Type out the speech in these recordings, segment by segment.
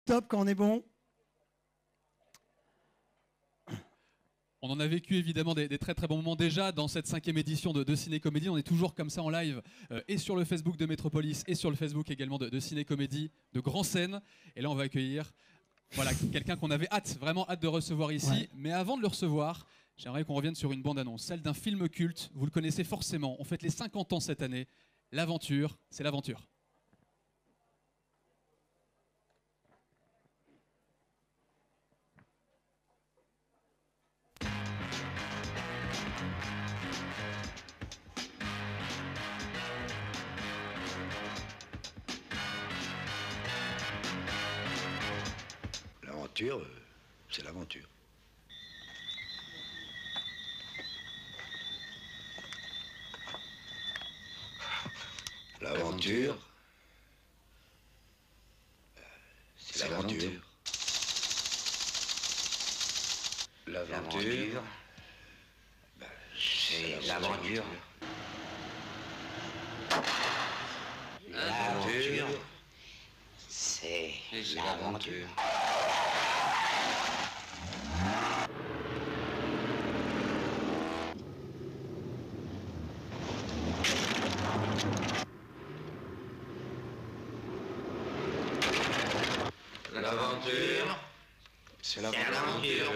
Top quand on est bon. On en a vécu évidemment des très très bons moments déjà dans cette 5e édition de Ciné Comédie. On est toujours comme ça en live et sur le Facebook de Métropolis et sur le Facebook également de Ciné Comédie, de Grand Scène. Et là on va accueillir voilà, quelqu'un qu'on avait vraiment hâte de recevoir ici. Ouais. Mais avant de le recevoir, j'aimerais qu'on revienne sur une bande-annonce, celle d'un film culte. Vous le connaissez forcément, on fête les 50 ans cette année. L'aventure, c'est l'aventure. L'aventure, c'est l'aventure. L'aventure, c'est l'aventure. L'aventure, c'est l'aventure. L'aventure, c'est l'aventure. L'aventure, c'est l'aventure.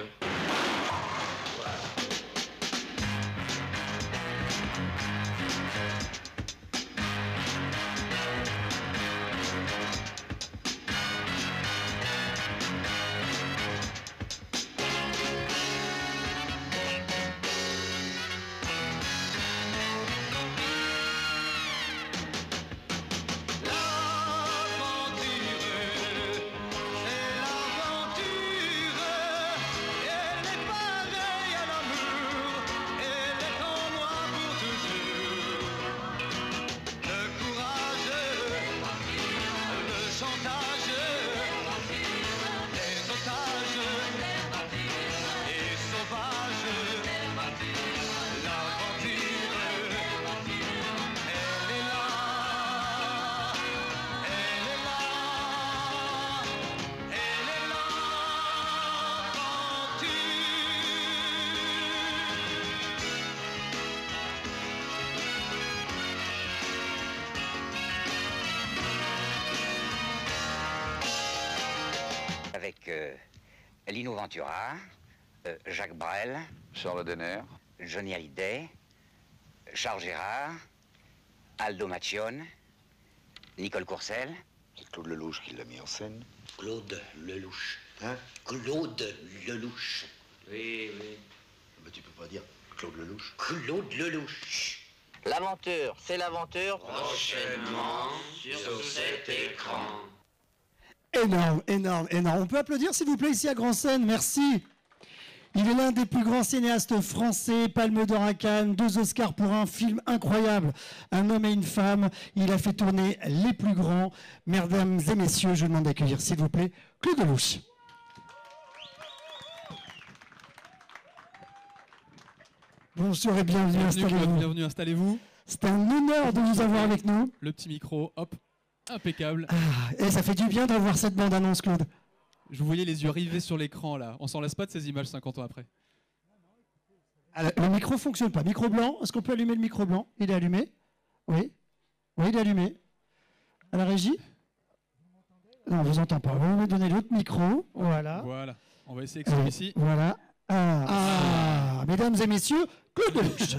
Avec Lino Ventura, Jacques Brel, Charles Denner, Johnny Hallyday, Charles Gérard, Aldo Macione, Nicole Courcelles. C'est Claude Lelouch qui l'a mis en scène. Claude Lelouch. Hein? Claude Lelouch. Oui, oui. Mais tu peux pas dire Claude Lelouch. Claude Lelouch. L'aventure, c'est l'aventure. Prochainement sur cet écran. Énorme, énorme, énorme. On peut applaudir s'il vous plaît ici à Grand Scène, merci. Il est l'un des plus grands cinéastes français, Palme d'Or à Cannes, 2 Oscars pour un film incroyable, Un homme et une femme. Il a fait tourner les plus grands. Mesdames et messieurs, je vous demande d'accueillir s'il vous plaît Claude Lelouch. Bonjour et bienvenue, installez-vous. Bienvenue, installez-vous. C'est un honneur de vous avoir avec nous. Le petit micro, hop, impeccable. Et ça fait du bien de revoir cette bande-annonce, Claude. Je vous voyais les yeux rivés sur l'écran là. On s'en lasse pas de ces images 50 ans après. Le micro fonctionne pas. Micro blanc, est-ce qu'on peut allumer le micro blanc? Il est allumé? Oui. Oui, il est allumé. À la régie? Non, on vous entend pas. Vous me donnez l'autre micro. Voilà. Voilà. On va essayer avec celui-ci. Voilà. Mesdames et messieurs, Claude Lelouch.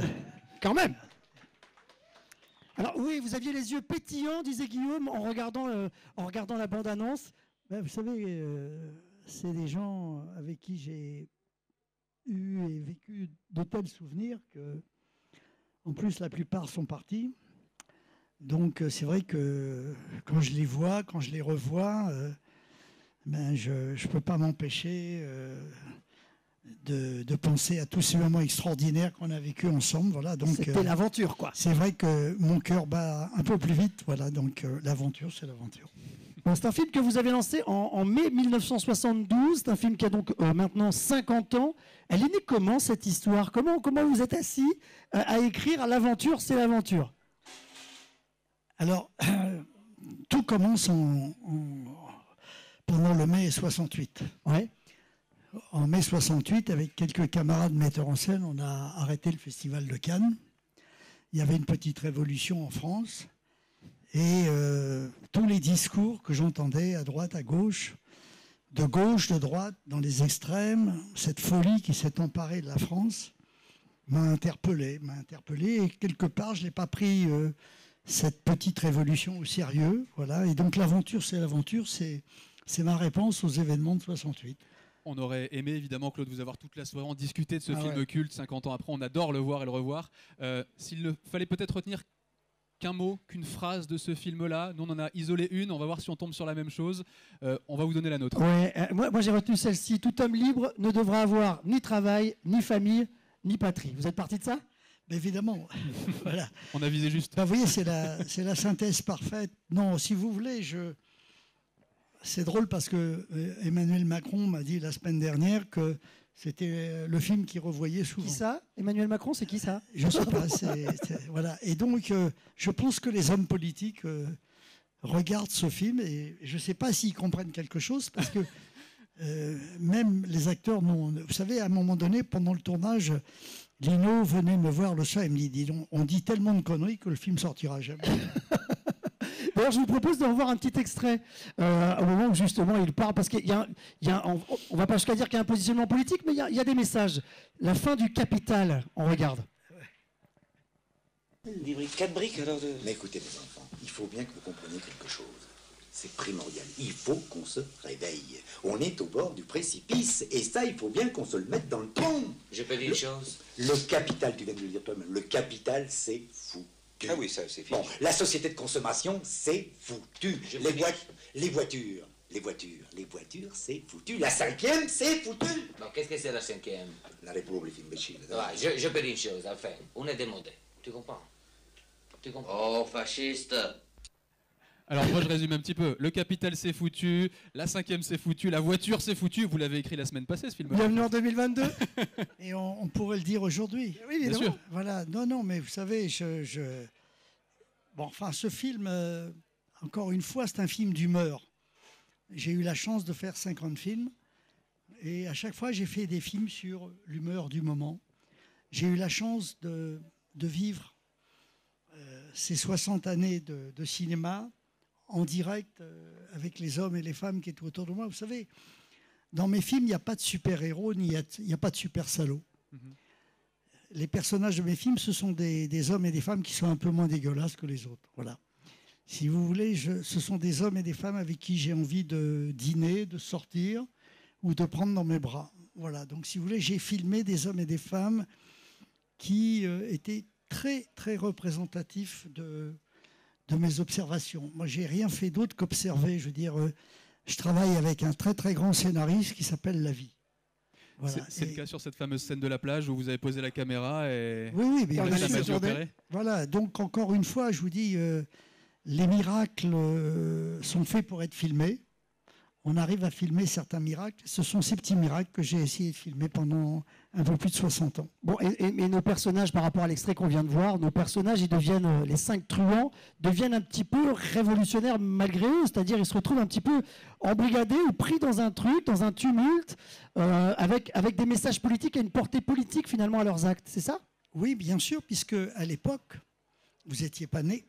Quand même. Alors oui, vous aviez les yeux pétillants, disait Guillaume, en regardant la bande-annonce. Ben, vous savez, c'est des gens avec qui j'ai eu et vécu de tels souvenirs que, en plus, la plupart sont partis. Donc c'est vrai que quand je les vois, quand je les revois, ben, je ne peux pas m'empêcher de penser à tous ces moments extraordinaires qu'on a vécu ensemble. Voilà, donc c'était l'aventure, quoi. C'est vrai que mon cœur bat un peu plus vite. Voilà, donc l'aventure, c'est l'aventure. Bon, c'est un film que vous avez lancé en mai 1972. C'est un film qui a donc maintenant 50 ans. Elle est née comment, cette histoire? Comment vous êtes assis à écrire L'aventure, c'est l'aventure? Alors, tout commence pendant le mai 68. Ouais. En mai 68, avec quelques camarades metteurs en scène, on a arrêté le festival de Cannes. Il y avait une petite révolution en France. Et tous les discours que j'entendais à droite, à gauche, de droite, dans les extrêmes, cette folie qui s'est emparée de la France, m'a interpellé. Et quelque part, je n'ai pas pris cette petite révolution au sérieux. Voilà. Et donc l'aventure, c'est ma réponse aux événements de 68. On aurait aimé évidemment, Claude, vous avoir toute la soirée, en discuter de ce film culte 50 ans après. On adore le voir et le revoir. S'il ne fallait peut-être retenir qu'un mot, qu'une phrase de ce film-là, nous on en a isolé une, on va voir si on tombe sur la même chose. On va vous donner la nôtre. Ouais, moi j'ai retenu celle-ci. Tout homme libre ne devra avoir ni travail, ni famille, ni patrie. Vous êtes parti de ça? Évidemment. Voilà. On a visé juste. Vous voyez, c'est la synthèse parfaite. Non, si vous voulez, c'est drôle parce que Emmanuel Macron m'a dit la semaine dernière que c'était le film qu'il revoyait souvent. Qui ça? Emmanuel Macron, c'est qui ça? Je ne sais pas. Voilà. Et donc, je pense que les hommes politiques regardent ce film et je ne sais pas s'ils comprennent quelque chose parce que même les acteurs, vous savez, à un moment donné, pendant le tournage, Lino venait me voir le soir et me dit, dis donc, on dit tellement de conneries que le film sortira jamais. D'ailleurs, je vous propose de revoir un petit extrait au moment où justement il parle, parce qu'il y a, on va pas jusqu'à dire qu'il y a un positionnement politique, mais il y a des messages. La fin du capital, on regarde. Des briques, 4 briques alors de... Mais écoutez mes enfants, il faut bien que vous compreniez quelque chose. C'est primordial. Il faut qu'on se réveille. On est au bord du précipice et ça, il faut bien qu'on se le mette dans le tronc. Je peux dire une chose. Le capital, tu viens de le dire toi-même, le capital, c'est foutu. Ah oui, ça, c'est fini. Bon, la société de consommation, c'est foutu. Les voitures, c'est foutu. La cinquième, c'est foutu. Bon, qu'est-ce que c'est la cinquième? La République imbécile. Ouais, je peux dire une chose, enfin, on est démodé. Tu comprends? Oh, fasciste. Alors moi je résume un petit peu. Le capital c'est foutu, la cinquième c'est foutu, la voiture c'est foutu. Vous l'avez écrit la semaine passée ce film. Bienvenue en 2022. Et on pourrait le dire aujourd'hui. Oui, bien sûr. Voilà. Non, mais vous savez, bon, enfin, ce film, encore une fois, c'est un film d'humeur. J'ai eu la chance de faire 50 films. Et à chaque fois, j'ai fait des films sur l'humeur du moment. J'ai eu la chance de vivre ces 60 années de cinéma en direct avec les hommes et les femmes qui étaient autour de moi. Vous savez, dans mes films, il n'y a pas de super-héros, il n'y a pas de super-salauds. Les personnages de mes films, ce sont des hommes et des femmes qui sont un peu moins dégueulasses que les autres. Voilà. Si vous voulez, ce sont des hommes et des femmes avec qui j'ai envie de dîner, de sortir ou de prendre dans mes bras. Voilà. Donc, si vous voulez, j'ai filmé des hommes et des femmes qui étaient très, très représentatifs de mes observations. Moi, j'ai rien fait d'autre qu'observer. Je veux dire, je travaille avec un très, très grand scénariste qui s'appelle La Vie. Voilà. C'est le cas sur cette fameuse scène de la plage où vous avez posé la caméra et... Oui, mais la magie opérée. Voilà, donc encore une fois, je vous dis, les miracles sont faits pour être filmés. On arrive à filmer certains miracles. Ce sont ces petits miracles que j'ai essayé de filmer pendant un peu plus de 60 ans. Bon, et nos personnages, par rapport à l'extrait qu'on vient de voir, nos personnages, ils deviennent, les 5 truands, deviennent un petit peu révolutionnaires malgré eux, c'est-à-dire ils se retrouvent un petit peu embrigadés ou pris dans un truc, dans un tumulte, avec des messages politiques et une portée politique finalement à leurs actes, c'est ça? Oui, bien sûr, puisque à l'époque, vous n'étiez pas né,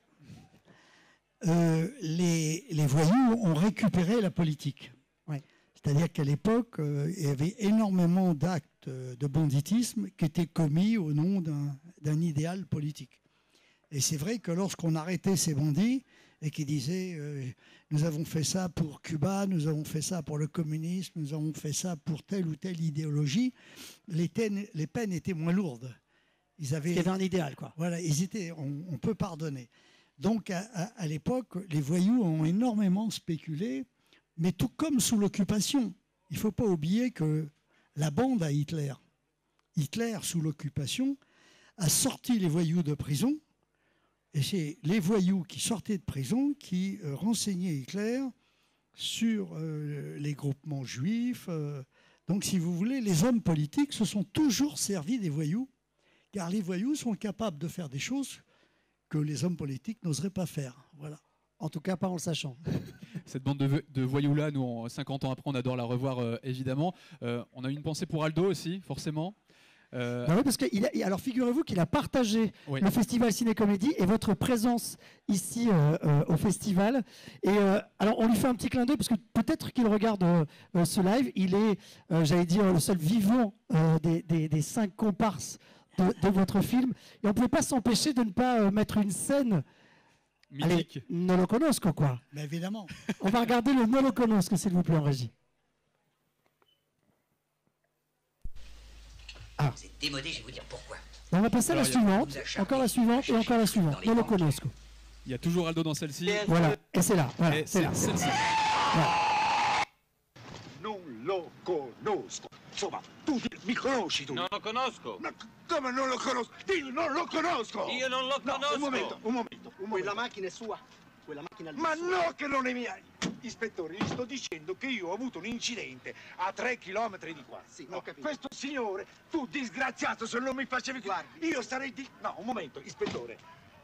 les voyous ont récupéré la politique. Ouais. C'est-à-dire qu'à l'époque, il y avait énormément d'actes de banditisme qui étaient commis au nom d'un idéal politique. Et c'est vrai que lorsqu'on arrêtait ces bandits et qui disaient nous avons fait ça pour Cuba, nous avons fait ça pour le communisme, nous avons fait ça pour telle ou telle idéologie, les peines étaient moins lourdes. Il y avait un idéal, quoi. Voilà, on peut pardonner. Donc, à l'époque, les voyous ont énormément spéculé, mais tout comme sous l'occupation. Il ne faut pas oublier que la bande à Hitler, sous l'occupation, a sorti les voyous de prison, et c'est les voyous qui sortaient de prison qui renseignaient Hitler sur les groupements juifs. Donc, si vous voulez, les hommes politiques se sont toujours servis des voyous, car les voyous sont capables de faire des choses que les hommes politiques n'oseraient pas faire. Voilà. En tout cas, pas en le sachant. cette bande de voyous-là, nous, 50 ans après, on adore la revoir, évidemment. On a une pensée pour Aldo aussi, forcément. Bah oui, parce que alors figurez-vous qu'il a partagé Oui. le festival Ciné-Comédie et votre présence ici au festival. Et alors on lui fait un petit clin d'œil parce que peut-être qu'il regarde ce live. Il est, j'allais dire, le seul vivant des 5 comparses de votre film. Et on ne pouvait pas s'empêcher de ne pas mettre une scène. Mythique. Allez, non lo conosco, quoi. Mais évidemment. On va regarder le non lo conosco, s'il vous plaît, en régie. C'est démodé, je vais vous dire pourquoi. On va passer à la Alors, suivante, encore la suivante et encore la suivante. Non lo conosco. Il y a toujours Aldo dans celle-ci. Voilà, et c'est là. Voilà, Et c'est là. celle-ci. Non lo conosco. Insomma, tu mi conosci tu? Non lo conosco. Ma come non lo conosco? Dillo, non lo conosco! Io non lo No, conosco. un momento. Quella macchina è sua. Quella macchina lì. Ma no che non è mia! Ispettore, gli sto dicendo che io ho avuto un incidente a 3 chilometri di qua. Sì, No, ho capito. questo signore, tu disgraziato, se non mi facevi... Guardi. Io sarei di... No, un momento, ispettore.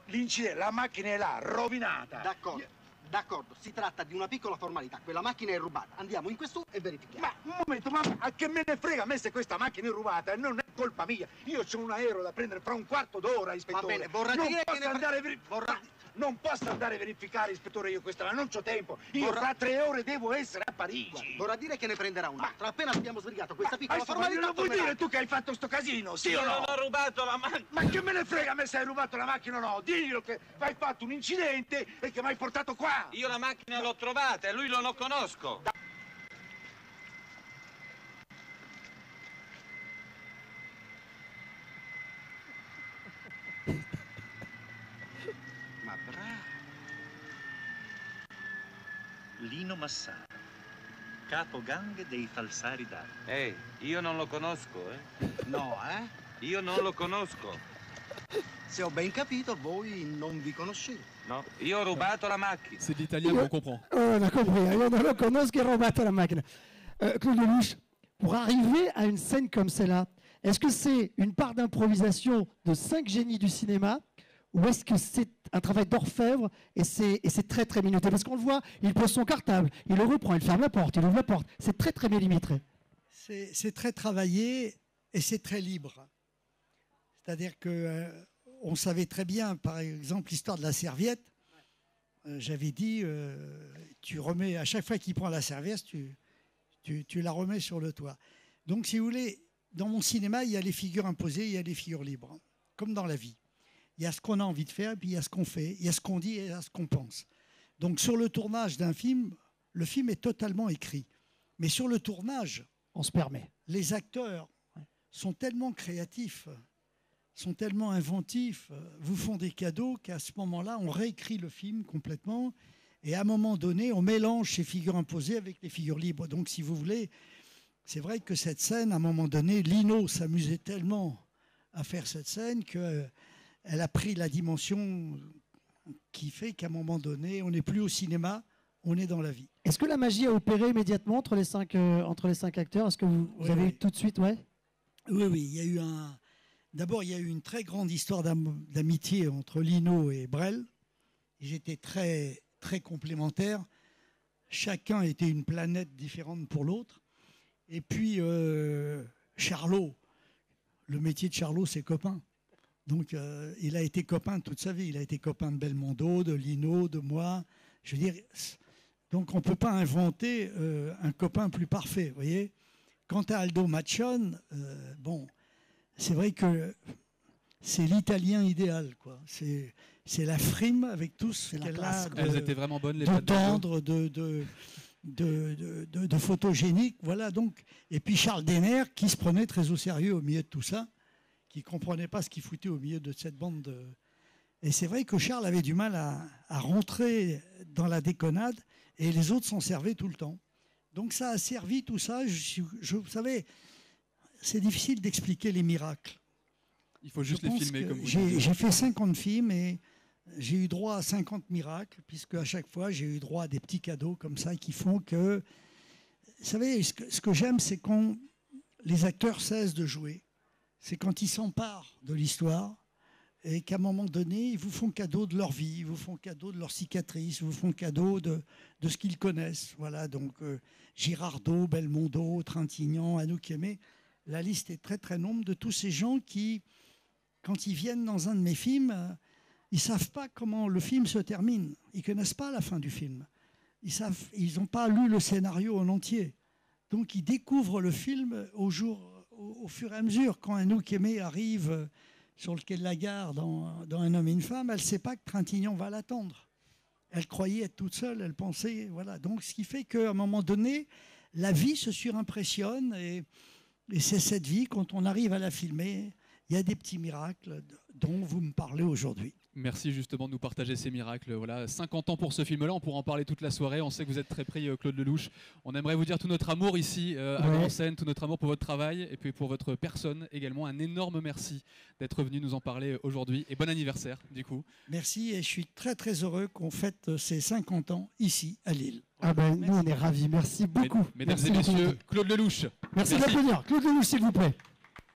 L'incidente, la macchina è là, rovinata. D'accordo, si tratta di una piccola formalità. Quella macchina è rubata. Andiamo in questo e verifichiamo. Ma un momento, ma a che me ne frega a me se questa macchina è rubata? Non è colpa mia. Io ho un aereo da prendere fra un quarto d'ora, ispettore. Va bene, vorrà non dire posso che ne andare a Non posso andare a verificare, ispettore, io questa, non c'ho tempo. Io fra 3 ore devo essere a Parigi. Guardi, vorrà dire che ne prenderà un'altra. Appena abbiamo sbrigato questa piccola insomma, formalità... non vuoi tornerà. dire tu che hai fatto sto casino, sì Io o no? non ho rubato la macchina. Ma che me ne frega a me se hai rubato la macchina o no? Diglielo che hai fatto un incidente e che mi hai portato qua. Io la macchina l'ho trovata e lui non lo conosco. Ma bravo! Lino Massaro, capogang dei falsari d'arte. Ehi, io non lo conosco, No, Io non lo conosco. Se ho ben capito, voi non vi conoscete. No, io ho rubato la macchina. C'est de l'italien, mais on comprend. On a compris. Io non lo conosco, rubato la macchina. Claude Lelouch, pour arriver à une scène comme celle-là, est-ce que c'est une part d'improvisation de 5 génies du cinéma ou est-ce que c'est un travail d'orfèvre et c'est très très minuté? Parce qu'on le voit, il pose son cartable, il le reprend, il ferme la porte, il ouvre la porte. C'est très très millimétré. C'est très travaillé et c'est très libre. C'est-à-dire que on savait très bien, par exemple, l'histoire de la serviette. J'avais dit, tu remets, à chaque fois qu'il prend la serviette, tu la remets sur le toit. Donc, si vous voulez, dans mon cinéma, il y a les figures imposées, il y a les figures libres, comme dans la vie. Il y a ce qu'on a envie de faire, et puis il y a ce qu'on fait, il y a ce qu'on dit et il y a ce qu'on pense. Donc, sur le tournage d'un film, le film est totalement écrit. Mais sur le tournage, on se permet. Les acteurs sont tellement créatifs, sont tellement inventifs, vous font des cadeaux qu'à ce moment-là, on réécrit le film complètement. Et à un moment donné, on mélange ces figures imposées avec les figures libres. Donc, si vous voulez, c'est vrai que cette scène, à un moment donné, Lino s'amusait tellement à faire cette scène qu'elle a pris la dimension qui fait qu'à un moment donné, on n'est plus au cinéma, on est dans la vie. Est-ce que la magie a opéré immédiatement entre les 5 acteurs? Est-ce que vous avez eu tout de suite, ouais? Oui, il y a eu D'abord, il y a eu une très grande histoire d'amitié entre Lino et Brel. Ils étaient très, très complémentaires. Chacun était une planète différente pour l'autre. Et puis, Charlot, le métier de Charlot, c'est copain. Donc, il a été copain toute sa vie. Il a été copain de Belmondo, de Lino, de moi. Je veux dire, donc on ne peut pas inventer un copain plus parfait, vous voyez. Quant à Aldo Maccione, bon, c'est vrai que c'est l'italien idéal, quoi. C'est la frime avec tout ce qu'elle a. Elles étaient vraiment bonnes, les de pâtes de tendre, de photogénique, voilà. Donc, et puis Charles Denner, qui se prenait très au sérieux au milieu de tout ça, qui ne comprenait pas ce qu'il foutait au milieu de cette bande de... Et c'est vrai que Charles avait du mal à rentrer dans la déconnade, et les autres s'en servaient tout le temps. Donc ça a servi tout ça. Vous savez, c'est difficile d'expliquer les miracles. Il faut juste les filmer comme vous J'ai fait 50 films et j'ai eu droit à 50 miracles, puisque à chaque fois, j'ai eu droit à des petits cadeaux comme ça qui font que... Vous savez, ce que j'aime, c'est quand les acteurs cessent de jouer. C'est quand ils s'emparent de l'histoire et qu'à un moment donné, ils vous font cadeau de leur vie, ils vous font cadeau de leurs cicatrices, ils vous font cadeau de ce qu'ils connaissent. Voilà, donc Girardot, Belmondo, Trintignant, Anouk Aimé, la liste est très très longue de tous ces gens qui, quand ils viennent dans un de mes films, ils ne savent pas comment le film se termine, ils ne connaissent pas la fin du film, ils n'ont pas lu le scénario en entier. Donc ils découvrent le film au fur et à mesure. Quand Anouk Aimé arrive sur le quai de la gare dans Un homme et une femme, elle ne sait pas que Trintignant va l'attendre. Elle croyait être toute seule, elle pensait... Voilà. Donc ce qui fait qu'à un moment donné, la vie se surimpressionne et c'est cette vie, quand on arrive à la filmer, il y a des petits miracles dont vous me parlez aujourd'hui. Merci justement de nous partager ces miracles. Voilà, 50 ans pour ce film-là, on pourra en parler toute la soirée. On sait que vous êtes très pris, Claude Lelouch. On aimerait vous dire tout notre amour ici à Grand Seine, tout notre amour pour votre travail et puis pour votre personne également. Un énorme merci d'être venu nous en parler aujourd'hui et bon anniversaire du coup. Merci et je suis très très heureux qu'on fête ces 50 ans ici à Lille. Ah ben, nous on est ravis, merci beaucoup. Mesdames merci et messieurs, beaucoup. Claude Lelouch. Merci d'applaudir. Claude Lelouch, s'il vous plaît.